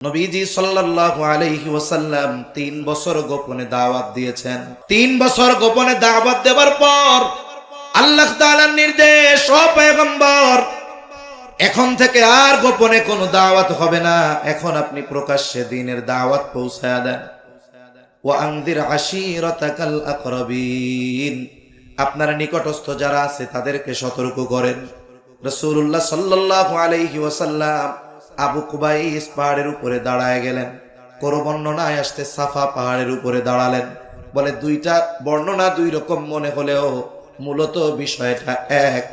নবীজি সাল্লাল্লাহু আলাইহি ওয়াসাল্লাম 3 বছর গোপনে দাওয়াত দিয়েছেন। 3 বছর গোপনে দাওয়াত দেওয়ার পর আল্লাহ তাআলার নির্দেশ, ও পয়গম্বর, এখন থেকে আর গোপনে কোনো দাওয়াত হবে না, এখন আপনি প্রকাশ্যে দ্বীনের দাওয়াত পৌঁছায়া দেন। ওয়া আনদির আশীরাতাকাল আকরাবিন, আপনার নিকটস্থ যারা আছে তাদেরকে সতর্ক করেন। রাসূলুল্লাহ সাল্লাল্লাহু আলাইহি ওয়াসাল্লাম আবু কুবাইস পাহাড়ের উপরে দাঁড়ায় গেলেন। কোন বর্ণনায় আসতে সাফা পাহাড়ের উপরে দাঁড়ালেন। বলে দুইটা বর্ণনা দুই রকম মনে হলেও মূলত বিষয়টা এক।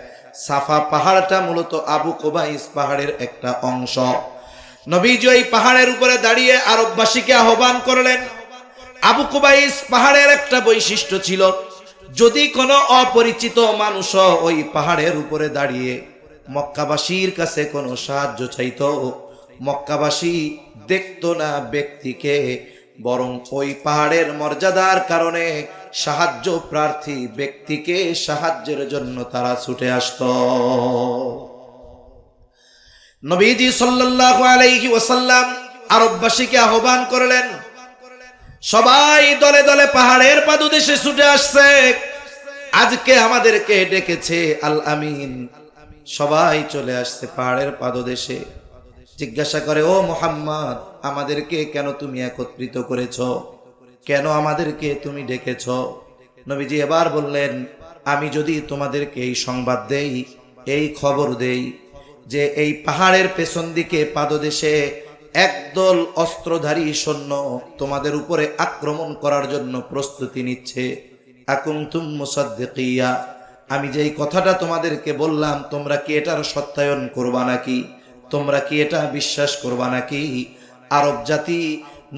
সাফা পাহাড়টা মূলত আবু কুবাইস পাহাড়ের একটা অংশ। নবীজি এই পাহাড়ের উপরে দাঁড়িয়ে আরববাসীকে আহ্বান করলেন। আবু কুবাইস পাহাড়ের একটা বৈশিষ্ট্য ছিল, যদি কোনো অপরিচিত মানুষ ওই পাহাড়ের উপরে দাঁড়িয়ে মক্কাবাসীর কাছে কোনো সাহায্য চাইতো, মক্কাবাসী দেখতো না ব্যক্তিকে, বরং ওই পাহাড়ের মর্যাদার কারণে সাহায্য প্রার্থী ব্যক্তিকে সাহায্যের জন্য তারা ছুটে আসতো। নবীজি সাল্লাল্লাহু আলাইহি ওয়াসাল্লাম আরববাসীকে আহ্বান করলেন। সবাই দলে দলে পাহাড়ের পাদদেশে ছুটে আসছে। আজকে আমাদেরকে ডেকেছে আল আমিন। সবাই চলে আসছে পাহাড়ের পাদদেশে। জিজ্ঞাসা করে, ও মুহাম্মদ, আমাদেরকে কেন তুমি একত্রিত করেছ? কেন আমাদেরকে তুমি ডেকেছ? নবীজি এবার বললেন, আমি যদি তোমাদেরকে এই সংবাদ দেই, এই খবর দেই যে এই পাহাড়ের পেছন দিকে পাদদেশে একদল অস্ত্রধারী সৈন্য তোমাদের উপরে আক্রমণ করার জন্য প্রস্তুতি নিচ্ছে, আকুনতুম মুসাদ্দিকিয়া, আমি যেই কথাটা তোমাদেরকে বললাম তোমরা কি এটার সত্যায়ন করবা নাকি? তোমরা কি এটা বিশ্বাস করবা নাকি? আরব জাতি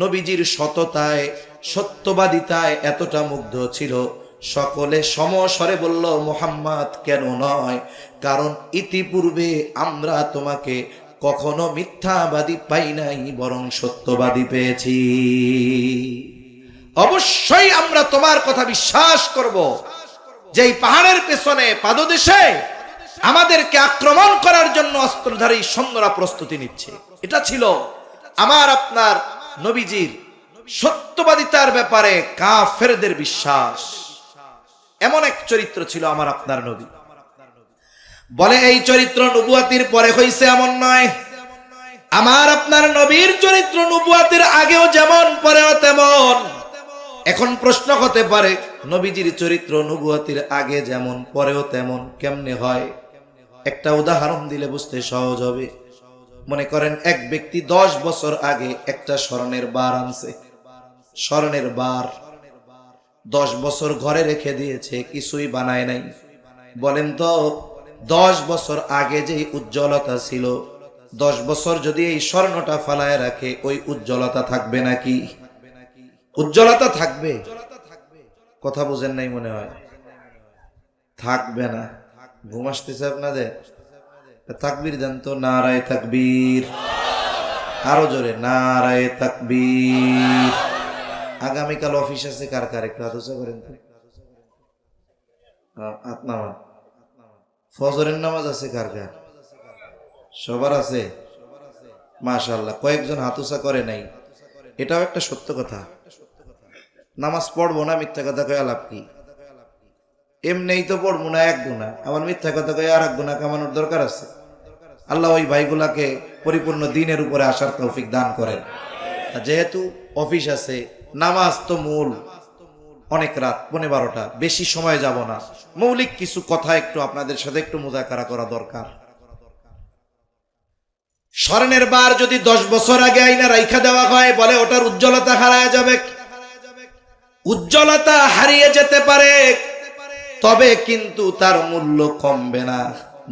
নবীজির সততায়, সত্যবাদিতায় এতটা মুগ্ধ ছিল, সকলে সমস্বরে বলল, মুহাম্মদ কেন নয়, কারণ ইতিপূর্বে আমরা তোমাকে কখনো মিথ্যাবাদী পাই নাই, বরং সত্যবাদী পেয়েছি। অবশ্যই আমরা তোমার কথা বিশ্বাস করব যে এই পাহাড়ের পেছনে পাদদেশে আমাদেরকে আক্রমণ করার জন্য অস্ত্রধারী সৈন্যরা প্রস্তুতি নিচ্ছে। এটা ছিল আমার আপনার নবীজির সত্যবাদিতার ব্যাপারে কাফেরদের বিশ্বাস। এমন এক চরিত্র ছিল আমার আপনার নবী। বলে এই চরিত্র নবুয়াতির পরে হইছে এমন নয়। আমার আপনার নবীর চরিত্র নবুয়াতির আগেও যেমন পরেও তেমন। এখন প্রশ্ন হতে পারে, নবীজির চরিত্র নবুয়াতির আগে যেমন পরেও তেমন কেমনে হয়? একটা উদাহরণ দিলে বুঝতে সহজ হবে। মনে করেন এক ব্যক্তি 10 বছর আগে একটা স্বর্ণের বার আনছে। স্বর্ণের বার 10 বছর ঘরে রেখে দিয়েছে, কিছুই বানায় নাই। বলেন তো 10 বছর আগে যে উজ্জ্বলতা ছিল, 10 বছর যদি এই স্বর্ণটা ফালায় রাখে, ওই উজ্জ্বলতা থাকবে নাকি? উজ্জ্বলতা থাকবে? কথা বুঝেন নাই মনে হয়। থাকবে না। ঘুম আসতেছে আপনাদের? তাকবীর দেন তো, নারায়ে তাকবীর। আরো জোরে, নারায়ে তাকবীর। আগামীকাল অফিস আছে কার কার? একটু আলোচনা করেন তো। আপনার ফজরের নামাজ আছে কার কার? সবার আছে? মাশাআল্লাহ। কয়েকজন হাতুসা করে নাই, এটাও একটা সত্য কথা। নামাজ পড়বো না, মিথ্যা কথা কয়ে লাভ কি? এমনিই তো পড়বো না এক গুনাহ, আবার মিথ্যা কথা কয়ে আর এক গুনাহ কামানোর দরকার আছে? আল্লাহ ওই ভাইগুলাকে পরিপূর্ণ দ্বীনের উপরে আসার তৌফিক দান করেন। যেহেতু অফিস আছে, নামাজ তো মূল, অনেক রাত 12টা, বেশি সময় যাব না। মৌলিক কিছু কথা একটু আপনাদের সাথে একটু মুযাকারা করা দরকার। স্বর্ণের বার যদি 10 বছর আগে আইনা রাইখা দেওয়া হয়, বলে ওটার উজ্জ্বলতা হারায় যাবে। উজ্জ্বলতা হারিয়ে যেতে পারে, তবে কিন্তু তার মূল্য কমবে না।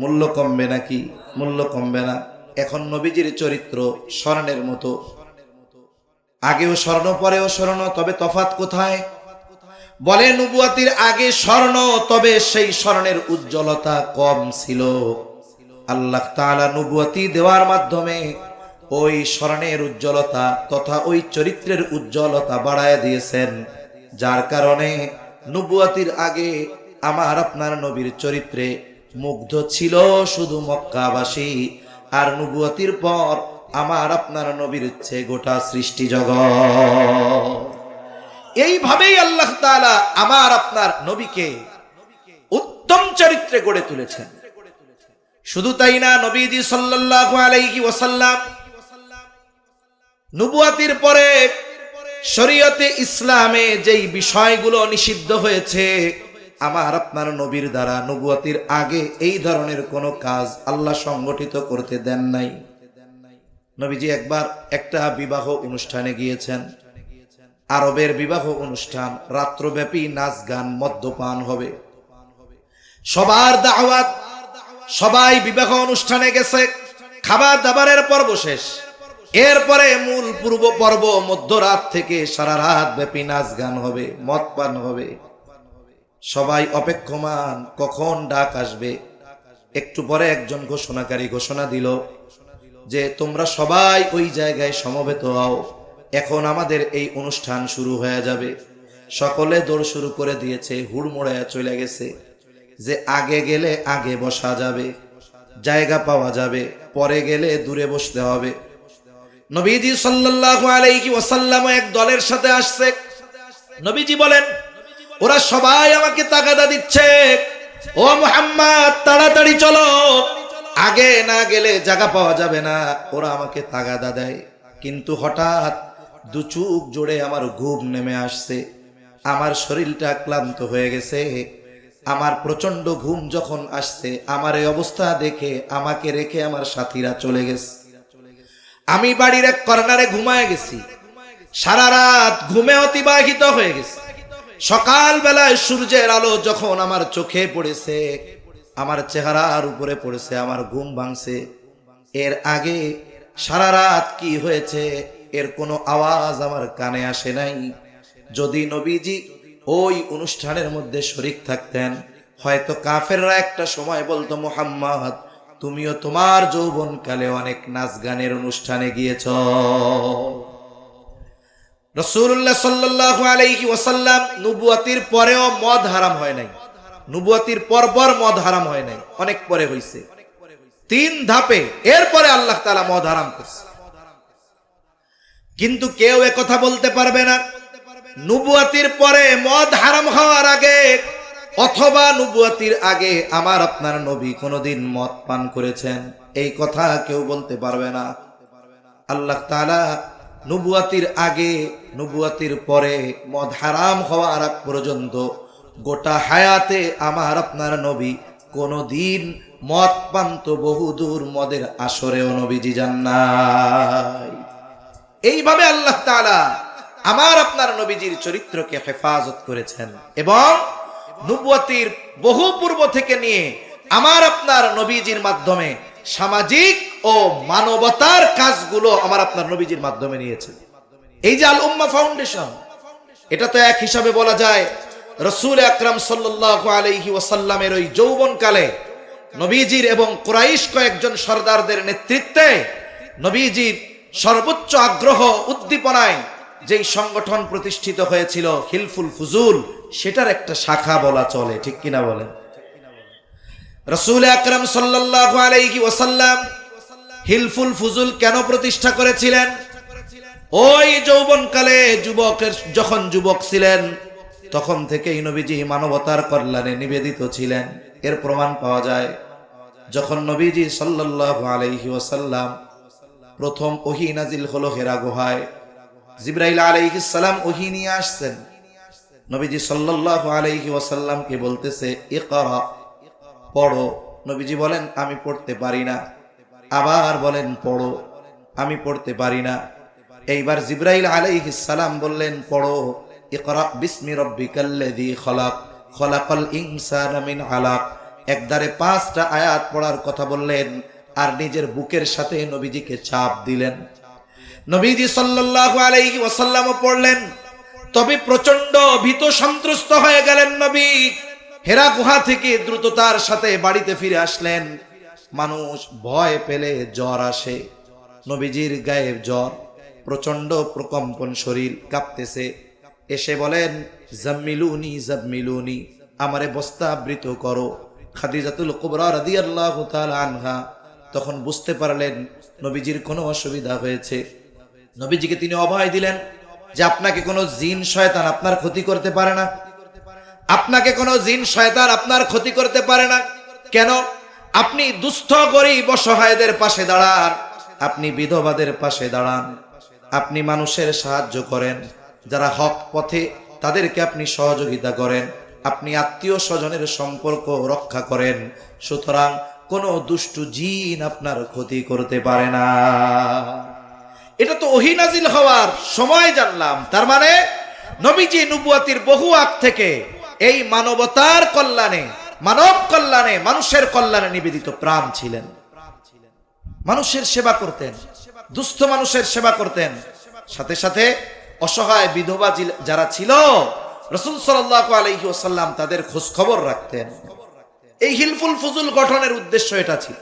মূল্য কমবে নাকি? মূল্য কমবে না। এখন নবীজির চরিত্র স্বর্ণের মতো, আগেও স্বর্ণ পরেও স্বর্ণ, তবে তফাৎ কোথায়? বলে নবুয়াতির আগে স্বর্ণ, তবে সেই স্বর্ণের উজ্জ্বলতা কম ছিল। আল্লাহ তাআলা নবুয়াতি দেওয়ার মাধ্যমে ওই স্বর্ণের উজ্জ্বলতা তথা ওই চরিত্রের উজ্জ্বলতা বাড়ায় দিয়েছেন, যার কারণে নবুয়াতির আগে আমার আপনার নবীর চরিত্রে মুগ্ধ ছিল শুধু মক্কাবাসী, আর নবুয়াতির পর আমার আপনার নবীর চেয়ে গোটা সৃষ্টি জগৎ। এইভাবেই আল্লাহ তাআলা আমার আপনার নবীকে উত্তম চরিত্রে গড়ে তুলেছেন। শুধু তাই না, নবীজি সাল্লাল্লাহু আলাইহি ওয়াসাল্লাম নবুয়াতির পরে শরীয়তে ইসলামে যেই বিষয়গুলো নিষিদ্ধ হয়েছে, আমার আপনার নবীর দ্বারা নবুয়াতির আগে এই ধরনের কোনো কাজ আল্লাহ সংগঠিত করতে দেন নাই। নবীজি একবার একটা বিবাহ অনুষ্ঠানে গিয়েছেন, আরবের বিবাহ অনুষ্ঠান, রাত্রব্যাপী নাচ গান মদ্যপান হবে, সবার দাওয়াত, সবাই বিবাহ অনুষ্ঠানে গেছে, খাবার দাবারের পর্ব শেষ, এরপরে মূল পূর্ব পর্ব মধ্যরাত থেকে সারা রাত ব্যাপী নাচ গান হবে, মদ পান হবে। সবাই অপেক্ষমান কখন ডাক আসবে। একটু পরে একজন ঘোষণাকারী ঘোষণা দিল যে তোমরা সবাই ওই জায়গায় সমবেত হও, এখন আমাদের এই অনুষ্ঠান শুরু হয়ে যাবে। সকলে দৌড় শুরু করে দিয়েছে, হুড়মুড়ে চলে গেছে যে আগে গেলে আগে বসা যাবে, জায়গা পাওয়া যাবে, পরে গেলে দূরে বসতে হবে। নবীজি সাল্লাল্লাহু আলাইহি ওয়াসাল্লাম এক দলের সাথে আসছে। নবীজি বলেন, ওরা সবাই আমাকে তাগাদা দিচ্ছে, ও মুহাম্মদ তাড়াতাড়ি চলো, আগে না গেলে জায়গা পাওয়া যাবে না। ওরা আমাকে তাগাদা দেয়, কিন্তু হঠাৎ দু চোখ জোড়ে আমার ঘুম নেমে আসছে, আমার শরীরটা ক্লান্ত হয়ে গেছে। আমার প্রচন্ড ঘুম যখন আসছে, আমার এই অবস্থা দেখে আমাকে রেখে আমার সাথীরা চলে গেছে। আমি বাড়ির এক কর্নারে ঘুমায় গেছি, সারা রাত ঘুমে অতিবাহিত হয়ে গেছে। সকাল বেলায় সূর্যের আলো যখন আমার চোখে পড়েছে, আমার চেহারার উপরে পড়েছে, আমার ঘুম ভাঙছে। এর আগে সারা রাত কি হয়েছে এর কোনো আওয়াজ আমার কানে আসে নাই। যদি নবীজি ওই অনুষ্ঠানের মধ্যে শরীক থাকতেন, হয়তো কাফেররা একটা সময় বলতো, মুহাম্মদ তুমিও তোমার যৌবনকালে অনেক নাচ গানের অনুষ্ঠানে গিয়েছ। রাসূলুল্লাহ সাল্লাল্লাহু আলাইহি ওয়াসাল্লাম নবুয়াতির পরেও মদ হারাম হয় নাই, নবুয়াতির পরপর মদ হারাম হয় নাই, অনেক পরে হইছে, 3 ধাপে। এরপরে আল্লাহ তাআলা মদ হারাম করছে। কিন্তু কেউ একথা বলতে পারবে না নবুয়াতির পরে মদ হারাম হওয়ার আগে অথবা নবুয়াতির আগে আমার আপনার নবী কোনোদিন মদ পান করেছেন, এই কথা কেউ বলতে পারবে না। আল্লাহ তাআলা নবুয়াতির আগে নবুয়াতির পরে মদ হারাম হওয়ার আগ পর্যন্ত গোটা হায়াতে আমার আপনার নবী কোনোদিন মদ পান তো বহুদূর, মদের আসরেও নবীজি যান নাই। এইভাবে আল্লাহ তাআলা আমার আপনার নবীজির চরিত্রকে হেফাজত করেছেন এবং নবুয়াতির বহু পূর্ব থেকে নিয়ে আমার আপনার নবীজির মাধ্যমে সামাজিক ও মানবতার কাজগুলো আমার আপনার নবীজির মাধ্যমে নিয়েছেন। এই যে আল উম্মাহ ফাউন্ডেশন, এটা তো এক হিসাবে বলা যায় রাসূল আকরাম সাল্লাল্লাহু আলাইহি ওয়াসাল্লামের ওই যৌবনকালে নবীজির এবং কুরাইশ কয়েকজন সরদারদের নেতৃত্বে নবীজির সর্বোচ্চ আগ্রহ উদ্দীপনায় যেই সংগঠন প্রতিষ্ঠিত হয়েছিল হিলফুল ফুজুল, সেটার একটা শাখা বলা চলে, ঠিক কিনা বলেন? রাসূল আকরাম সাল্লাল্লাহু আলাইহি ওয়াসাল্লাম হিলফুল ফুজুল কেন প্রতিষ্ঠা করেছিলেন? ওই যৌবনকালে যুবকের যখন যুবক ছিলেন তখন থেকেই নবীজি মানবতার কল্যাণে নিবেদিত ছিলেন। এর প্রমাণ পাওয়া যায় যখন নবীজি সাল্লাল্লাহু আলাইহি ওয়াসাল্লাম প্রথম ওহী নাজিল হলো হেরা গুহায়, জিবরাইল আলাইহিস সালাম ওহী নিয়ে আসছেন। নবীজি সাল্লাল্লাহু আলাইহি ওয়াসাল্লামকে বলতেছে, ইকরা, পড়ো। নবীজি বলেন, আমি পড়তে পারি না। আবার বলেন, পড়ো। আমি পড়তে পারি না। এইবার জিবরাইল আলাইহিস সালাম বললেন, পড়ো। ইকরা বিসমি রাব্বিকাল্লাযী খালাক, খালাকাল ইনসানা মিন আলাক। একদারে 5টা আয়াত পড়ার কথা বললেন আর নিজের বুকের সাথে নবীজিকে চাপ দিলেন। নবীজি সাল্লাল্লাহু আলাইহি ওয়াসাল্লাম পড়লেন, তবে প্রচন্ড ভীত সন্ত্রস্ত হয়ে গেলেন নবী। হেরা গুহা থেকে দ্রুততার সাথে বাড়িতে ফিরে আসলেন। মানুষ ভয় পেলে জ্বর আসে, নবীজির গায়ে জ্বর, প্রচন্ড প্রকম্পন, শরীর কাঁপতেছে। এসে বলেন, জাম্মিলুনি জাম্মিলুনি, আমারে বস্তাবৃত করো। খাদিজাতুল কুবরা রাদিয়াল্লাহু তাআলা আনহা তখন বুঝতে পারলেন নবীজির কোনো অসুবিধা হয়েছে, নবীজিকে তিনি অভয় দিলেন যে আপনাকে কোনো জিন শয়তান আপনার ক্ষতি করতে পারে না, আপনাকে কোনো জিন শয়তান আপনার ক্ষতি করতে পারে না। কেন? আপনি দুস্থ গরীব অসহায়দের পাশে দাঁড়ান, আপনি বিধবাদের পাশে দাঁড়ান, আপনি মানুষের সাহায্য করেন, যারা হক পথে তাদেরকে আপনি সহযোগিতা করেন, আপনি আত্মীয় স্বজনের সম্পর্ক রক্ষা করেন। সুতরাং কোনো দুষ্টু জিন আপনার ক্ষতি করতে পারে না। এটা তো ওহী নাজিল হওয়ার সময় জানলাম। তার মানে নবীজি নবুয়তির বহু আগ থেকে এই মানবতার কল্যাণে, মানব কল্যাণে, মানুষের কল্যাণে নিবেদিত প্রাণ ছিলেন। মানুষের সেবা করতেন, দুস্থ মানুষের সেবা করতেন, সাথে সাথে অসহায় বিধবা যারা ছিল রাসূল সাল্লাল্লাহু আলাইহি ওয়াসাল্লাম তাদের খোঁজ খবর রাখতেন। এই হিলফুল ফুজুল গঠনের উদ্দেশ্য এটা ছিল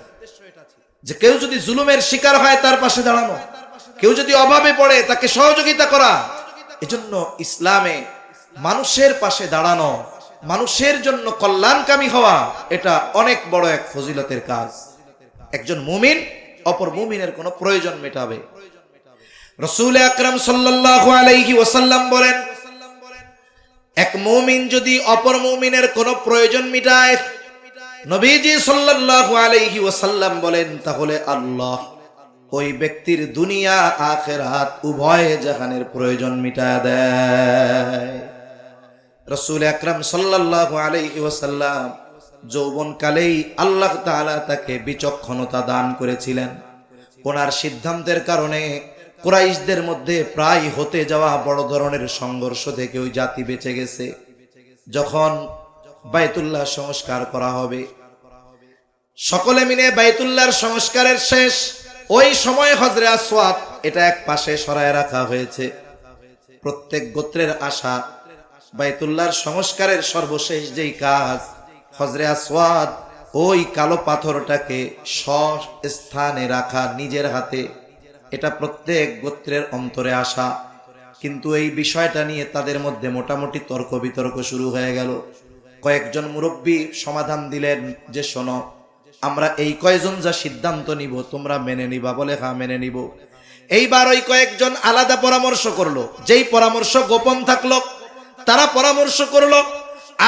যে কেউ যদি জুলুমের শিকার হয় তার পাশে দাঁড়ানো, কেউ যদি অভাবে পড়ে তাকে সহযোগিতা করা। এজন্য ইসলামে মানুষের পাশে দাঁড়ানো, মানুষের জন্য কল্যাণকামী হওয়া, এটা অনেক বড় এক ফজিলতের কাজ। একজন মুমিন অপর মুমিনের কোনো প্রয়োজন মেটাবে। রাসূল আকরাম সাল্লাল্লাহু আলাইহি ওয়াসাল্লাম বলেন, এক মুমিন যদি অপর মুমিনের কোনো প্রয়োজন মিটায়, নবীজি সাল্লাল্লাহু আলাইহি ওয়াসাল্লাম বলেন, তাহলে আল্লাহ ওই ব্যক্তির দুনিয়া আখিরাত উভয় জাহানের প্রয়োজন মিটায় দেয়। রাসূল আকরাম সাল্লাল্লাহু আলাইহি ওয়াসাল্লাম যৌবনকালেই আল্লাহ তাআলা তাকে বিচক্ষণতা দান করেছিলেন। ওনার সিদ্ধান্তের কারণে কুরাইশদের মধ্যে প্রায় হতে যাওয়া বড় ধরনের সংঘর্ষ থেকে ওই জাতি বেঁচে গেছে। যখন বাইতুল্লাহ সংস্কার করা হবে, সকলে মিলে বাইতুল্লাহর সংস্কারের শেষ, ওই সময় হজরে আসওয়াদ এটা এক পাশে সরায় রাখা হয়েছে। প্রত্যেক গোত্রের আশা বাইতুল্লাহর সংস্কারের সর্বশেষ যেই কাজ, হজরে আসওয়াদ ওই কালো পাথরটাকে স্থানে রাখা নিজের হাতে, এটা প্রত্যেক গোত্রের অন্তরে আসা। কিন্তু এই বিষয়টা নিয়ে তাদের মধ্যে মোটামুটি তর্ক বিতর্ক শুরু হয়ে গেল। কয়েকজন মুরব্বী সমাধান দিলেন যে শোনো, আমরা এই কয়জন যা সিদ্ধান্ত নিব তোমরা মেনে নিবা? বলে হ্যাঁ মেনে নিব। এইবার ওই কয়েকজন আলাদা পরামর্শ করলো, যেই পরামর্শ গোপন থাকলো তারা পরামর্শ করলো,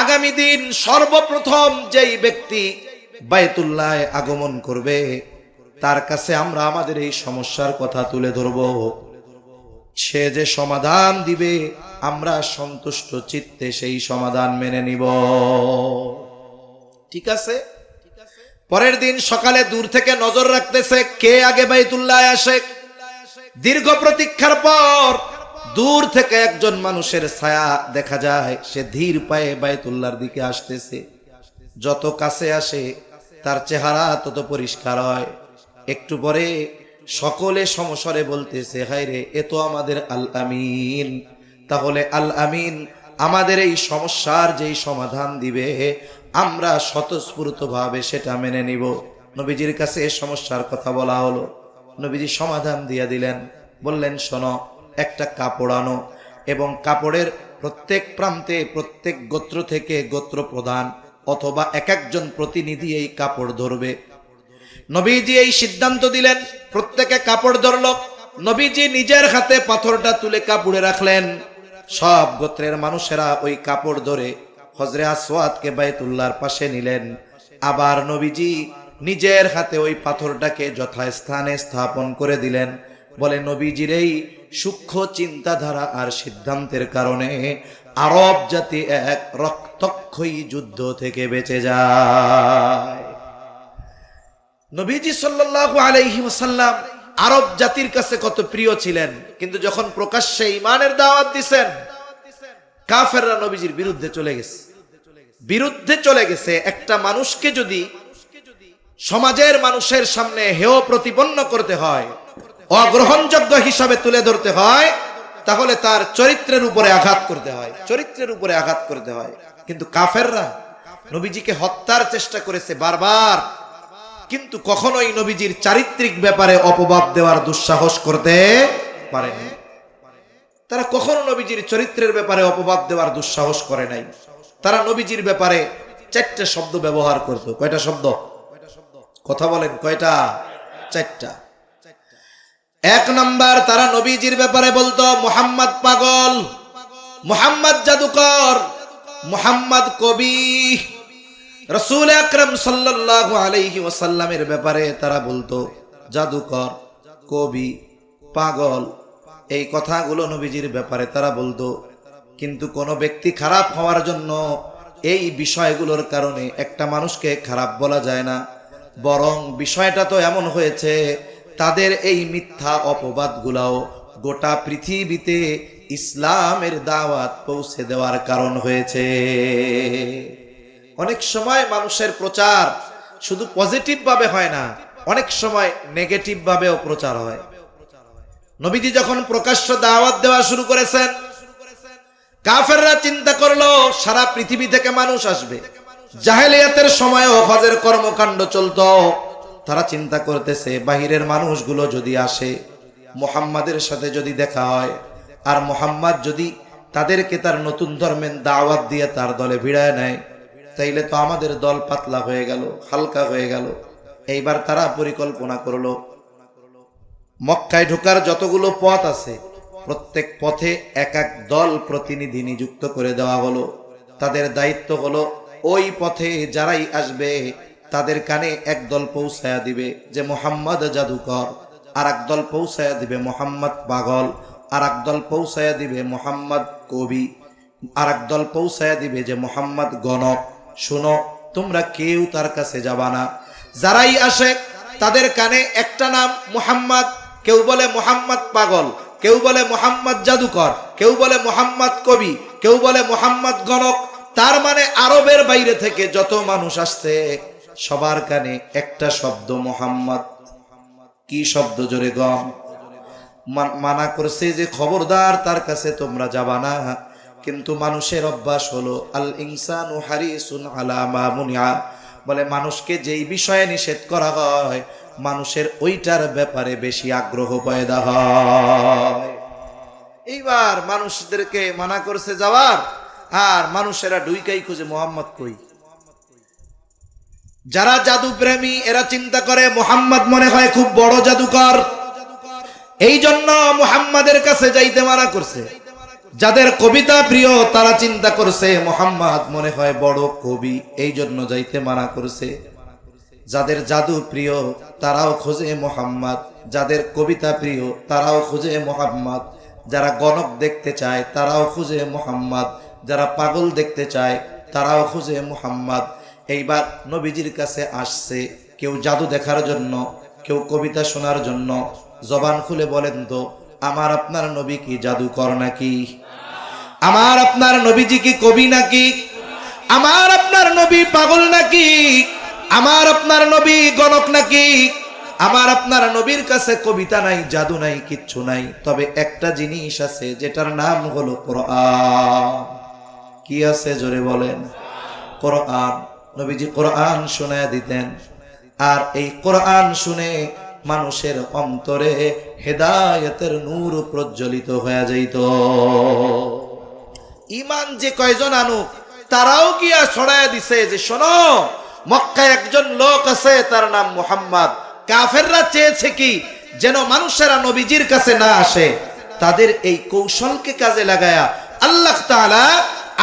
আগামী দিন সর্বপ্রথম যেই ব্যক্তি বাইতুল্লাহে আগমন করবে তার কাছে আমরা আমাদের এই সমস্যার কথা তুলে ধরব, সে যে সমাধান দিবে আমরা সন্তুষ্ট চিত্তে সেই সমাধান মেনে নিব। ঠিক আছে। পরের দিন সকালে দূর থেকে নজর রাখতেছে কে আগে বাইতুল্লাহে আসে। দীর্ঘ প্রতীক্ষার পর দূর থেকে একজন মানুষের ছায়া দেখা যায়, সে ধীর পায়ে বাইতুল্লাহর দিকে আসতেছে। যত কাছে আসে তার চেহারা তত পরিষ্কার হয়। একটু পরে সকলে সমস্বরে বলতেছে, হায় রে, এ তো আমাদের আল আমিন। তাহলে আল আমিন আমাদের এই সমস্যার যেই সমাধান দিবে আমরা স্বতঃস্ফূর্তভাবে সেটা মেনে নিব। নবীজির কাছে এই সমস্যার কথা বলা হলো, নবীজি সমাধান দিয়ে দিলেন। বললেন, শোনো, একটা কাপড় আনো এবং কাপড়ের প্রত্যেক প্রান্তে প্রত্যেক গোত্র থেকে গোত্র প্রধান অথবা এক একজন প্রতিনিধি এই কাপড় ধরবে। নবীজি এই সিদ্ধান্ত দিলেন, প্রত্যেকে কাপড় ধরল। নবীজি নিজের হাতে পাথরটা তুলে কাপড়ে রাখলেন। সব গোত্রের মানুষেরা ওই কাপড় ধরে হজরে আসওয়াদকে বাইতুল্লাহর পাশে নিলেন। আবার নবীজি নিজের হাতে ওই পাথরটাকে যথাস্থানে স্থাপন করে দিলেন। বলে, নবীজির এই সূক্ষ্ম চিন্তাধারা আর সিদ্ধান্তের কারণে আরব জাতি এক রক্তক্ষয়ী যুদ্ধ থেকে বেঁচে যায়। নবীজি সাল্লাল্লাহু আলাইহি ওয়াসাল্লাম আরব জাতির কাছে কত প্রিয় ছিলেন, কিন্তু যখন প্রকাশ্যে ঈমানের দাওয়াত দিবেন কাফেররা নবীজির বিরুদ্ধে চলে গেছে। একটা মানুষকে যদি সমাজের মানুষের সামনে হেয় প্রতিপন্ন করতে হয়, অগ্রহণযোগ্য হিসাবে তুলে ধরতে হয়, তাহলে তার চরিত্রের উপরে আঘাত করতে হয়। কিন্তু কাফেররা নবীজিকে হত্যার চেষ্টা করেছে বারবার, কিন্তু কখনোই নবীজির চারিত্রিক ব্যাপারে অপবাদ দেওয়ার দুঃসাহস করতে পারেনি। তারা কখনো নবীজির চরিত্রের ব্যাপারে অপবাদ দেওয়ার দুঃসাহস করে নাই। তারা নবীজির ব্যাপারে 4টে শব্দ ব্যবহার করত। কয়টা শব্দ? কথা বলেন, কয়টা? 4টা। এক নাম্বার, তারা নবীজির ব্যাপারে বলতো মুহাম্মদ পাগল, মুহাম্মদ জাদুকর, মুহাম্মদ কবি। রাসূল আকরাম সাল্লাল্লাহু আলাইহি ওয়াসাল্লামের ব্যাপারে তারা বলতো জাদুকর, কবি, পাগল। এই কথাগুলো নবীজির ব্যাপারে তারা বলতো। কিন্তু কোনো ব্যক্তি খারাপ হওয়ার জন্য এই বিষয়গুলোর কারণে একটা মানুষকে খারাপ বলা যায় না। বরং বিষয়টা তো এমন হয়েছে, তাদের এই মিথ্যা অপবাদগুলাও গোটা পৃথিবীতে ইসলামের দাওয়াত পৌঁছে দেওয়ার কারণ হয়েছে। অনেক সময় মানুষের প্রচার শুধু পজিটিভ ভাবে হয় না, অনেক সময় নেগেটিভ ভাবেও প্রচার হয়। নবীজি যখন প্রকাশ্য দাওয়াত দেওয়া শুরু করেছেন, কাফেররা চিন্তা করলো সারা পৃথিবী থেকে মানুষ আসবে। জাহেলিয়াতের সময়ও হজের কর্মকাণ্ড চলতো। তারা চিন্তা করতেছে বাহিরের মানুষগুলো যদি আসে, মুহাম্মাদের সাথে যদি দেখা হয়, আর মুহাম্মদ যদি তাদেরকে তার নতুন ধর্মের দাওয়াত দিয়ে তার দলে ভিড়ায় নেয়, তাইলে তো আমাদের দল পাতলা হয়ে গেল, হালকা হয়ে গেল। এইবার তারা পরিকল্পনা করলো, মক্কায় ঢোকার যতগুলো পথ আছে প্রত্যেক পথে এক এক দল প্রতিনিধি নিযুক্ত করে দেওয়া হলো। তাদের দায়িত্ব হলো ওই পথে যারাই আসবে তাদের কানে এক দল পৌঁছায়া দিবে যে মুহাম্মদ জাদুকর, আর এক দল পৌঁছায়া দিবে মুহাম্মদ পাগল, আর এক দল পৌঁছায়া দিবে মুহাম্মদ কবি, আর এক দল পৌঁছায়া দিবে যে মুহাম্মদ গণক। শুনো, তোমরা কেউ তার কাছে যাবা না। যারাই আসে তাদের কানে একটা নাম মুহাম্মদ, কেউ বলে মুহাম্মদ পাগল, কেউ বলে মুহাম্মদ জাদুকর, কেউ বলে মুহাম্মদ কবি, কেউ বলে মুহাম্মদ গণক। তার মানে আরবের বাইরে থেকে যত মানুষ আসছে সবার কানে একটা শব্দ মুহাম্মদ। কি শব্দ? জোরে গম। মানা করছে যে খবরদার তার কাছে তোমরা যাবা না। কিন্তু মানুষের অভ্যাস হলো আল ইনসানু হারিসুন আলা মা মুনিয়া, বলে মানুষকে যেই বিষয়ে নিষেধ করা হয় মানুষের ওইটার ব্যাপারে বেশি আগ্রহ পয়দা হয়। এইবার মানুষদেরকে মানা করছে যাওয়ার, আর মানুষেরা ডুইকাই খুঁজে মুহাম্মদ কই। যারা জাদু প্রেমী এরা চিন্তা করে মুহাম্মদ মনে হয় খুব বড় জাদুকর, এই জন্য মুহাম্মাদের কাছে যাইতে মানা করছে। যাদের কবিতা প্রিয় তারা চিন্তা করছে মুহাম্মদ মনে হয় বড় কবি, এই জন্য যাইতে মানা করছে। যাদের জাদু প্রিয় তারাও খোঁজে মুহাম্মদ, যাদের কবিতা প্রিয় তারাও খুঁজে মুহাম্মদ, যারা গণক দেখতে চায় তারাও খুঁজে মুহাম্মদ, যারা পাগল দেখতে চায় তারাও খুঁজে মুহাম্মদ। এইবার নবীজির কাছে আসছে কেউ জাদু দেখার জন্য, কেউ কবিতা শোনার জন্য। জবান খুলে বলেন তো, আমার আপনার নবী কি জাদুকর নাকি? আমার আপনার নবীজি কি কবি নাকি? আমার আপনার নবী পাগল নাকি? আমার আপনার নবী গণক নাকি? আমার আপনার নবীর কাছে কবিতা নাই, জাদু নাই, কিচ্ছু নাই। তবে একটা জিনিস আছে যেটার নাম হলো কোরআন। কি আছে? জোরে বলেন। কোরআন। নবীজি কোরআন শোনায় দিতেন, আর এই কোরআন শুনে মানুষের অন্তরে হেদায়েতের নূর প্রজ্বলিত হয়ে যাইত। ঈমান যে কয়জন আনুক তারাও গিয়া ছড়ায় দিছে যে শোনো, মক্কায় একজন লোক আছে তার নাম মুহাম্মদ। কাফেররা চেয়েছে কি যেন মানুষেরা নবীজির কাছে না আসে। তাদের এই কৌশলকে কাজে লাগায়া আল্লাহ তাআলা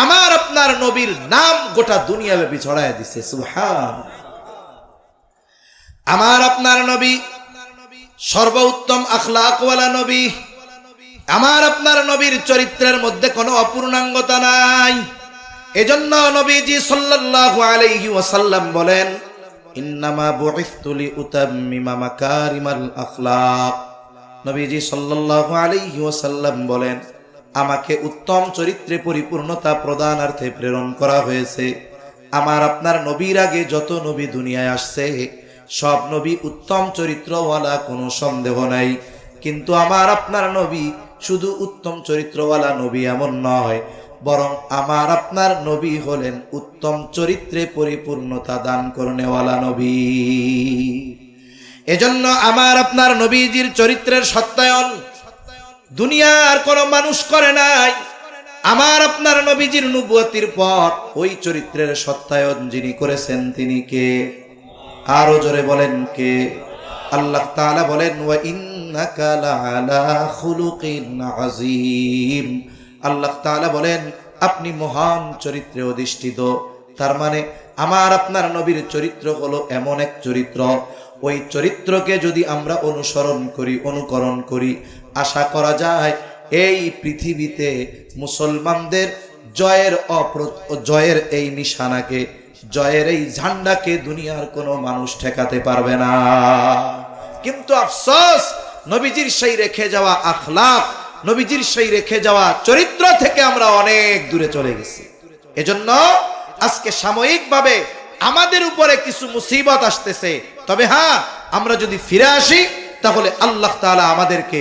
আমার আপনার নবীর নাম গোটা দুনিয়াব্যাপী ছড়ায় দিছে। সুবহান। আমার আপনার নবী সর্বোত্তম আখলাকওয়ালা নবী। আমার আপনার নবীর চরিত্রের মধ্যে কোনো অপূর্ণাঙ্গতা নাই। এজন্য নবীজি সাল্লাল্লাহু আলাইহি ওয়াসাল্লাম বলেন, ইন্নামা বুইসতু লিউতাম্মিমা মাকারিমাল আখলাক। নবীজি সাল্লাল্লাহু আলাইহি ওয়াসাল্লাম বলেন, আমাকে উত্তম চরিত্রে পরিপূর্ণতা প্রদানার্থে প্রেরণ করা হয়েছে। আমার আপনার নবীর আগে যত নবী দুনিয়ায় আসছে সব নবী উত্তম চরিত্রওয়ালা, কোনো সন্দেহ নাই। কিন্তু আমার আপনার নবী শুধু উত্তম চরিত্রওয়ালা নবী এমন নয়, বরং আমার আপনার নবী হলেন উত্তম চরিত্রে পরিপূর্ণতা দান করনেওয়ালা নবী। এজন্য আমার আপনার নবীজির চরিত্রের সত্যায়ন দুনিয়ার কোন মানুষ করে নাই। আমার আপনার নবীজির নবুয়তির পর ওই চরিত্রের সত্যায়ন যিনি করেছেন তিনি কে? আরো জোরে বলেন কে? আল্লাহ তাআলা বলেন ওয়া ইন্নাকা লাআলা খুলুকিন আযীম। আল্লাহ তাআলা বলেন আপনি মহান চরিত্রে অধিষ্ঠিত। তার মানে আমার আপনার নবীর চরিত্র হলো এমন এক চরিত্র, ওই চরিত্রকে যদি আমরা অনুসরণ করি, অনুকরণ করি, আশা করা যায় এই পৃথিবীতে মুসলমানদের জয়ের এই নিশানাকে, জয়ের এই ঝান্ডাকে দুনিয়ার কোনো মানুষ ঠেকাতে পারবে না। কিন্তু আফসোস, নবীজির সেই রেখে যাওয়া আখলাক, নবীজির সেই রেখে যাওয়া চরিত্র থেকে আমরা অনেক দূরে চলে গেছি। এজন্য আজকে সাময়িকভাবে আমাদের উপরে কিছু মুসিবত আসতেছে, তবে হ্যাঁ, আমরা যদি ফিরে আসি তাহলে আল্লাহ তাআলা আমাদেরকে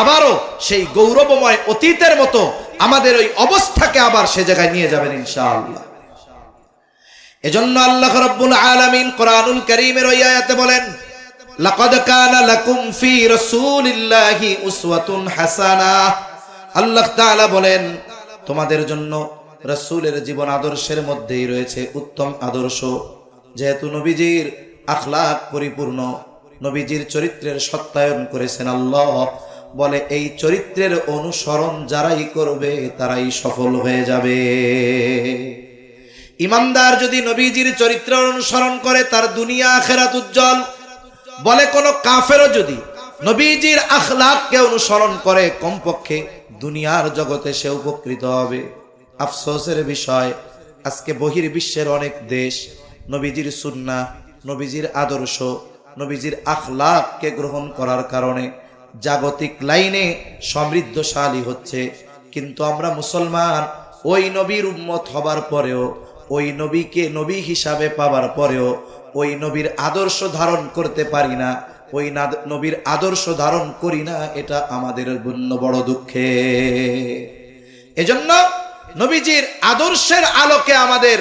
আবারও সেই গৌরবময় অতীতের মতো আমাদের ওই অবস্থাকে আবার সে জায়গায় নিয়ে যাবেন ইনশাআল্লাহ। এজন্য আল্লাহ রাব্বুল আলামিন কোরআনুল কারীমের ওই আয়াতে বলেন, লাকাদ কানা লাকুম ফি রাসূলিল্লাহি উসওয়াতুন হাসানাহ। আল্লাহ তাআলা বলেন তোমাদের জন্য রাসূলের জীবন আদর্শের মধ্যেই রয়েছে উত্তম আদর্শ। যেহেতু নবীজির আখলাক পরিপূর্ণ, নবীজির চরিত্রের সত্যায়ন করেছেন আল্লাহ, বলে এই চরিত্রের অনুসরণ যারাই করবে তারাই সফল হয়ে যাবে। ইমানদার যদি নবীজির চরিত্র অনুসরণ করে তার দুনিয়া আখিরাত উজ্জ্বল। বলে কোন কাফেরও যদি নবীজির আখলাককে অনুসরণ করে কমপক্ষে দুনিয়ার জগতে সে উপকৃত হবে। আফসোসের বিষয়, আজকে বহির্বিশ্বের অনেক দেশ নবীজির সুন্নাহ, নবীজির আদর্শ, নবীজির আখলাককে গ্রহণ করার কারণে জাগতিক লাইনে সমৃদ্ধশালী হচ্ছে, কিন্তু আমরা মুসলমান ওই নবীর উম্মত হবার পরেও, ওই নবীকে নবী হিসাবে পাবার পরেও ওই নবীর আদর্শ ধারণ করতে পারি না, ওই নবীর আদর্শ ধারণ করি না, এটা আমাদের বড় দুঃখে। এজন্য নবীজির আদর্শের আলোকে আমাদের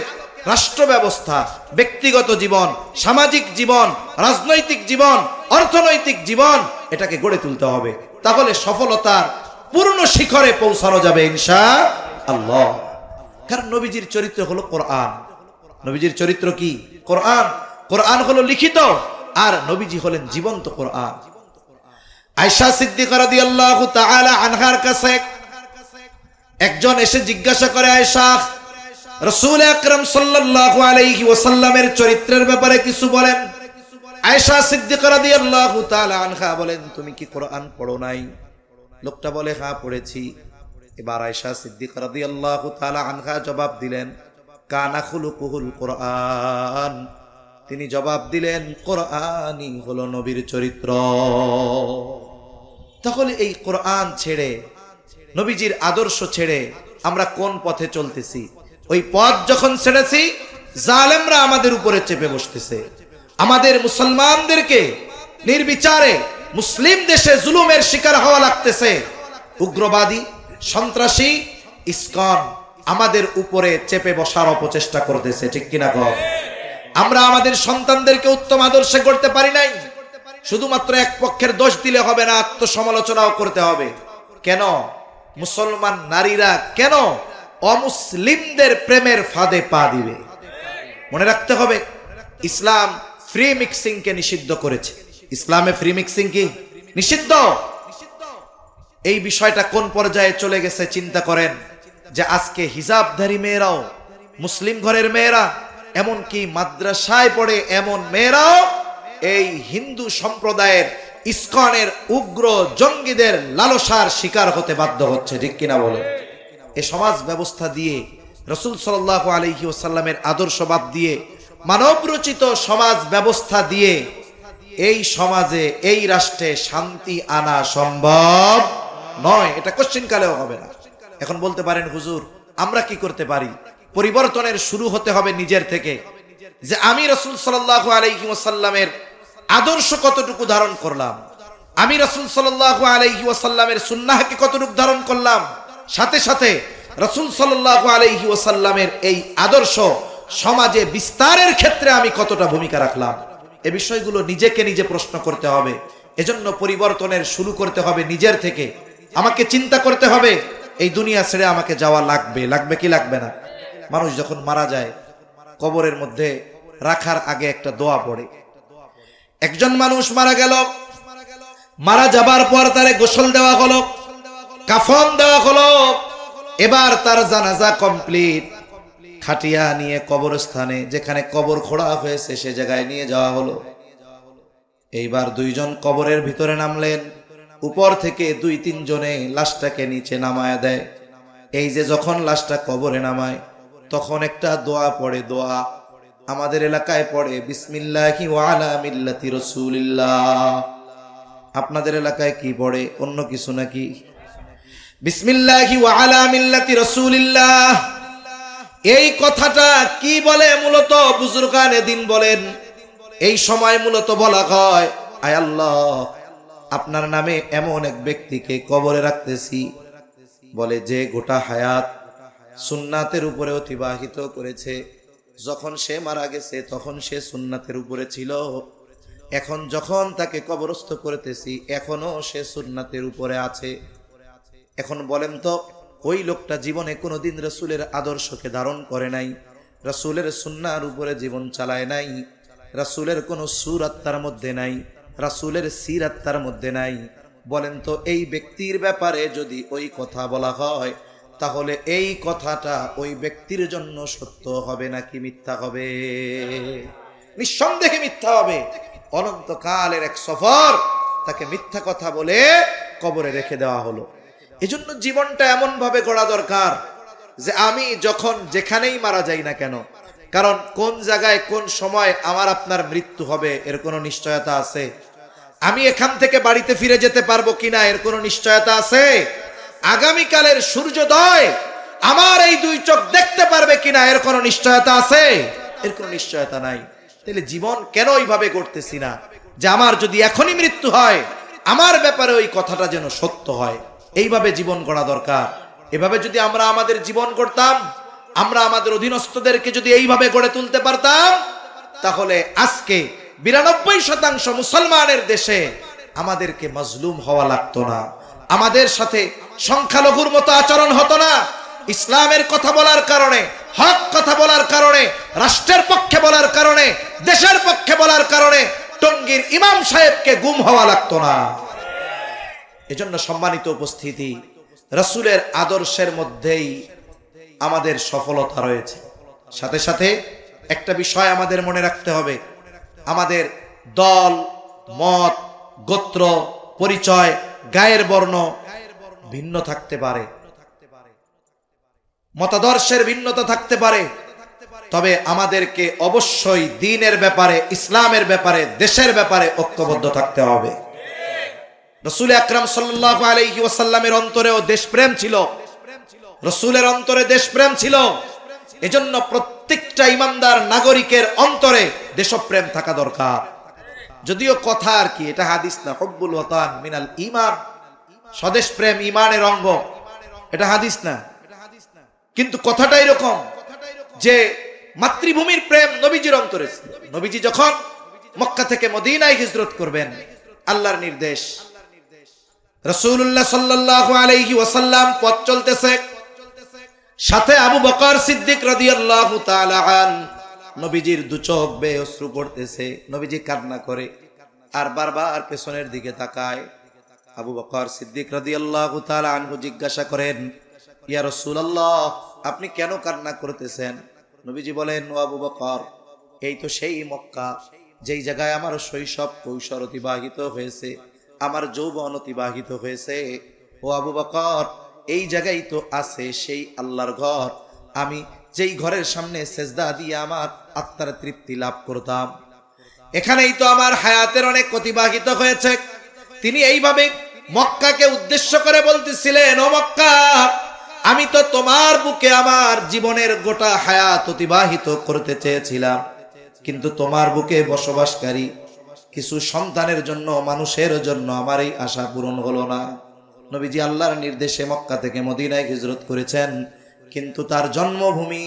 রাষ্ট্র ব্যবস্থা, ব্যক্তিগত জীবন, সামাজিক জীবন, রাজনৈতিক জীবন, অর্থনৈতিক জীবন, এটাকে গড়ে তুলতে হবে। তাহলে সফলতার পূর্ণ শিখরে পৌঁছানো যাবে ইনশাআল্লাহ। কারণ নবীজির চরিত্র হলো কোরআন। নবীজির চরিত্র কি? কোরআন। কোরআন হলো লিখিত, আর নবীজি হলেন জীবন্ত কোরআন। আয়েশা সিদ্দিকা রাদিয়াল্লাহু তাআলা আনহার কাছে একজন এসে জিজ্ঞাসা করে, আয়েশা, রাসূল আকরাম সাল্লাল্লাহু আলাইহি ওয়াসাল্লামের চরিত্রের ব্যাপারে কিছু বলেন। আয়েশা সিদ্দিকা রাদিয়াল্লাহু তাআলা আনহা বলেন, তুমি কি কোরআন পড়ো নাই? লোকটা বলে, হ্যাঁ পড়েছি। এবার আয়েশা সিদ্দিকা রাদিয়াল্লাহু তাআলা আনহা জবাব দিলেন, কানা খুলুকুহুল কোরআন। তিনি জবাব দিলেন, কোরআনই হলো নবীর চরিত্র। তাহলে এই কোরআন ছেড়ে, নবীজির আদর্শ ছেড়ে আমরা কোন পথে চলতেছি? ওই পথ যখন ছেড়েছি, জালেমরা আমাদের উপরে চেপে বসতেছে। আমাদের মুসলমানদেরকে নির্বিচারে মুসলিম দেশে জুলুমের শিকার হওয়া লাগতেছে। উগ্রবাদী, সন্ত্রাসী, ইসকন আমাদের উপরে চেপে বসার অপচেষ্টা করতেছে, ঠিক কিনা কর? আমরা আমাদের সন্তানদেরকে উত্তম আদর্শে গড়তে পারি নাই। শুধুমাত্র এক পক্ষের দোষ দিলে হবে না, আত্মসমালোচনাও করতে হবে। কেন মুসলমান নারীরা কেন অমুসলিমদের প্রেমের ফাঁদে পা দিবে? মনে রাখতে হবে, ইসলাম ফ্রি মিক্সিং কে নিষিদ্ধ করেছে। ইসলামে ফ্রি মিক্সিং কি নিষিদ্ধ? এই বিষয়টা কোন পর্যায়ে চলে গেছে চিন্তা করেন, যে আজকে হিজাবধারী মেয়েরাও, মুসলিম ঘরের মেয়েরা, এমনকি মাদ্রাসায় পড়ে এমন মেয়েরাও এই হিন্দু সম্প্রদায়ের ইসকনের উগ্র জঙ্গিদের লালসার শিকার হতে বাধ্য হচ্ছে, ঠিক কিনা বলে? এই সমাজ ব্যবস্থা দিয়ে, রাসূল সাল্লাল্লাহু আলাইহি ওয়াসাল্লামের আদর্শ বাদ দিয়ে, মানব রচিত সমাজ ব্যবস্থা দিয়ে এই সমাজে, এই রাষ্ট্রে শান্তি আনা সম্ভব নয়। এটা কোশ্চিনকালেও হবে না। এখন বলতে পারেন, হুজুর আমরা কি করতে পারি? পরিবর্তনের শুরু হতে হবে নিজের থেকে, যে আমি রাসূল সাল্লাল্লাহু আলাইহি ওয়াসাল্লামের আদর্শ কতটুকু ধারণ করলাম, আমি রাসূল সাল্লাল্লাহু আলাইহি ওয়াসাল্লামের সুন্নাহকে কতটুকু ধারণ করলাম, সাথে সাথে রাসূল সাল্লাল্লাহু আলাইহি ওয়াসাল্লামের এই আদর্শ সমাজে বিস্তারের ক্ষেত্রে আমি কতটা ভূমিকা রাখলাম। এই বিষয়গুলো নিজেকে নিজে প্রশ্ন করতে হবে। এজন্য পরিবর্তনের শুরু করতে হবে নিজের থেকে। আমাকে চিন্তা করতে হবে, এই দুনিয়া ছেড়ে আমাকে যাওয়া লাগবে, লাগবে কি লাগবে না? মানুষ যখন মারা যায়, কবরের মধ্যে রাখার আগে একটা দোয়া পড়ে। একজন মানুষ মারা গেল, মারা যাবার পর তারে গোসল দেওয়া হলো, কাফন দেওয়া হলো, এবার তার জানাজা কমপ্লিট। খাটিয়া নিয়ে কবরস্থানে, যেখানে কবর খোঁড়া হয়েছে সে জায়গায় নিয়ে যাওয়া হলো। এইবার দুইজন কবরের ভিতরে নামলেন, উপর থেকে 2-3 জনে লাশটাকে নিচে নামায় দেয়। এই যে যখন লাশটা কবরে নামায় তখন একটা দোয়া পড়ে, দোয়া আমাদের এলাকায় পড়ে বিসমিল্লাহি ওয়া আলা মিল্লাতি রাসূলিল্লাহ। আপনাদের এলাকায় কি পড়ে? অন্য কিছু নাকি? বিসমিল্লাহি ওয়া আলা মিল্লাতি রাসূলিল্লাহ। এই কথাটা কি বলে মূলত বুজুর্গানে দিন বলেন, এই সময় মূলত বলা হয়, আয় আল্লাহ, আপনার নামে এমন এক ব্যক্তিকে কবরে রাখতেছি, বলে যে গোটা হায়াত সুন্নাতের উপরে অতিবাহিত করেছে। যখন সে মারা গেছে তখন সে সুন্নাতের উপরে ছিল, এখন যখন তাকে কবরস্থ করতেছি এখনো সে সুন্নাতের উপরে আছে। এখন বলেন তো, ওই লোকটা জীবনে কোনোদিন রাসূলের আদর্শকে ধারণ করে নাই, রাসূলের সুন্নাহর উপরে জীবন চালায় নাই, রাসূলের কোনো সূরাত তার মধ্যে নাই, রাসূলের সিরাত তার মধ্যে নাই। বলেন তো, এই ব্যক্তির ব্যাপারে যদি ওই কথা বলা হয় তাহলে এই কথাটা ওই ব্যক্তির জন্য সত্য হবে নাকি মিথ্যা হবে? নিঃসন্দেহে মিথ্যা হবে। অনন্তকালের এক সফর, তাকে মিথ্যা কথা বলে কবরে রেখে দেওয়া হলো। এজন্য জীবনটা এমন ভাবে গড়া দরকার যে আমি যখন যেখানেই মারা যাই না কেন, কারণ কোন জায়গায় কোন সময় আমার আপনার মৃত্যু হবে এর কোনো নিশ্চয়তা আছে? আমি এখান থেকে বাড়িতে ফিরে যেতে পারবো কিনা এর কোনো নিশ্চয়তা আছে? আগামীকালের সূর্যোদয় আমার এই 2 চোখ দেখতে পারবে কিনা এর কোনো নিশ্চয়তা আছে? এর কোনো নিশ্চয়তা নাই। তাহলে জীবন কেন এইভাবে গড়তেছি না যে আমার যদি এখনই মৃত্যু হয় আমার ব্যাপারে ওই কথাটা যেন সত্য হয়? এইভাবে জীবন গড়া দরকার। এভাবে যদি আমরা আমাদের জীবন গড়তাম, আমরা আমাদের অধীনস্থদেরকে যদি এইভাবে গড়ে তুলতে পারতাম, তাহলে আজকে 92% মুসলমানের দেশে আমাদেরকে মাজলুম হওয়া লাগতো না, আমাদের সাথে সংখ্যালঘুর মতো আচরণ হতো না। ইসলামের কথা বলার কারণে, হক কথা বলার কারণে, রাষ্ট্রের পক্ষে বলার কারণে, দেশের পক্ষে বলার কারণে টঙ্গীর ইমাম সাহেবকে গুম হওয়া লাগতো না। এজন্য সম্মানিত উপস্থিতি, রাসূলের আদর্শের মধ্যেই আমাদের সফলতা রয়েছে। সাথে সাথে একটা বিষয় আমাদের মনে রাখতে হবে, আমাদের দল, মত, গোত্র, পরিচয়, গায়ের বর্ণ ভিন্ন থাকতে পারে, মতাদর্শের ভিন্নতা থাকতে পারে, তবে আমাদেরকে অবশ্যই দ্বীনের ব্যাপারে, ইসলামের ব্যাপারে, দেশের ব্যাপারে ঐক্যবদ্ধ থাকতে হবে। রাসূল আকরাম সাল্লাল্লাহু আলাইহি ওয়াসাল্লামের অন্তরেও দেশপ্রেম ছিল, রাসূলের অন্তরে দেশপ্রেম ছিল। এজন্য প্রত্যেকটা ইমানদার নাগরিকের অন্তরে দেশপ্রেম থাকা দরকার। যদিও কথা আর কি, এটা হাদিস না, হুব্বুল ওয়াতান মিনাল ঈমান, স্বদেশ প্রেম ঈমানের অঙ্গ, এটা হাদিস না। কিন্তু কথাটা এরকম যে মাতৃভূমির প্রেম নবীজির অন্তরে ছিল। নবীজি যখন মক্কা থেকে মদিনায় হিজরত করবেন, আল্লাহর নির্দেশ, রাসূলুল্লাহ সাল্লাল্লাহু আলাইহি ওয়াসাল্লাম পথ চলতেছে, সাথে আবু বকর সিদ্দিক রাদিয়াল্লাহু তাআলা আন, নবীজির 2 চোখ বেয়ে অশ্রু পড়তেছে, নবীজি কান্না করে আর বারবার পেছনের দিকে তাকায়। আবু বকর সিদ্দিক রাদিয়াল্লাহু তাআলা আনহু জিজ্ঞাসা করেন, ইয়া রাসূলুল্লাহ, আপনি কেন কান্না করতেছেন? নবীজি বলেন, ও আবু বকর, এই তো সেই মক্কা যেই জায়গায় আমার শৈশব কৈশোর অতিবাহিত হয়েছে, আমার যৌবন অতিবাহিত হয়েছে। ও আবু বকর, এই জায়গায় তো আছে সেই আল্লাহর ঘর, আমি যেই ঘরের সামনে সেজদা দিয়ে আমার আত্মার তৃপ্তি লাভ করতাম, এখানেই তো আমার হায়াতের অনেক অতিবাহিত হয়েছে। তিনি এইভাবে মক্কাকে উদ্দেশ্য করে বলতেছিলেন, ও মক্কা, আমি তো তোমার বুকে আমার জীবনের গোটা হায়াত অতিবাহিত করতে চেয়েছিলাম, কিন্তু তোমার বুকে বসবাসকারী কিছু সন্তানের জন্য, মানুষের জন্য আমার এই আশা পূরণ হলো না। নবীজি আল্লাহর নির্দেশে মক্কা থেকে মদিনায় হিজরত করেছেন, কিন্তু তার জন্মভূমি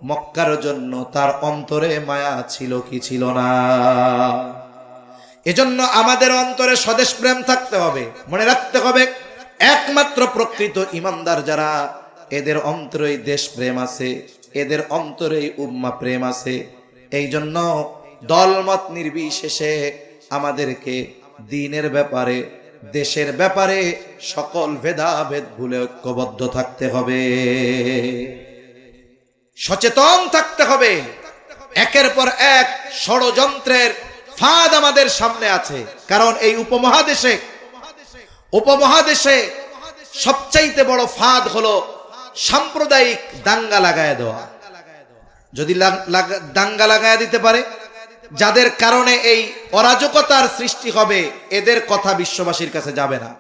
মক্কার জন্য তার অন্তরে মায়া ছিল কি ছিল না? এজন্য আমাদের অন্তরে স্বদেশ প্রেম থাকতে হবে। মনে রাখতে হবে, একমাত্র প্রকৃত ইমানদার যারা, এদের অন্তরেই দেশ প্রেম আছে, এদের অন্তরেই উম্মাহ প্রেম আছে। এই জন্য দলমত নির্বিশেষে আমাদেরকে দ্বীনের ব্যাপারে, দেশের ব্যাপারে সকল ভেদাভেদ ভুলে ঐক্যবদ্ধ থাকতে হবে, সচেতন থাকতে হবে। একের পর এক ষড়যন্ত্রের ফাঁদ আমাদের সামনে আছে। কারণ এই উপমহাদেশে সবচাইতে বড় ফাঁদ হলো সাম্প্রদায়িক দাঙ্গা লাগায় দেওয়া। যদি দাঙ্গা লাগায় দিতে পারে, যাদের কারণে এই অরাজকতার সৃষ্টি হবে, এদের কথা বিশ্ববাসীর কাছে যাবে না।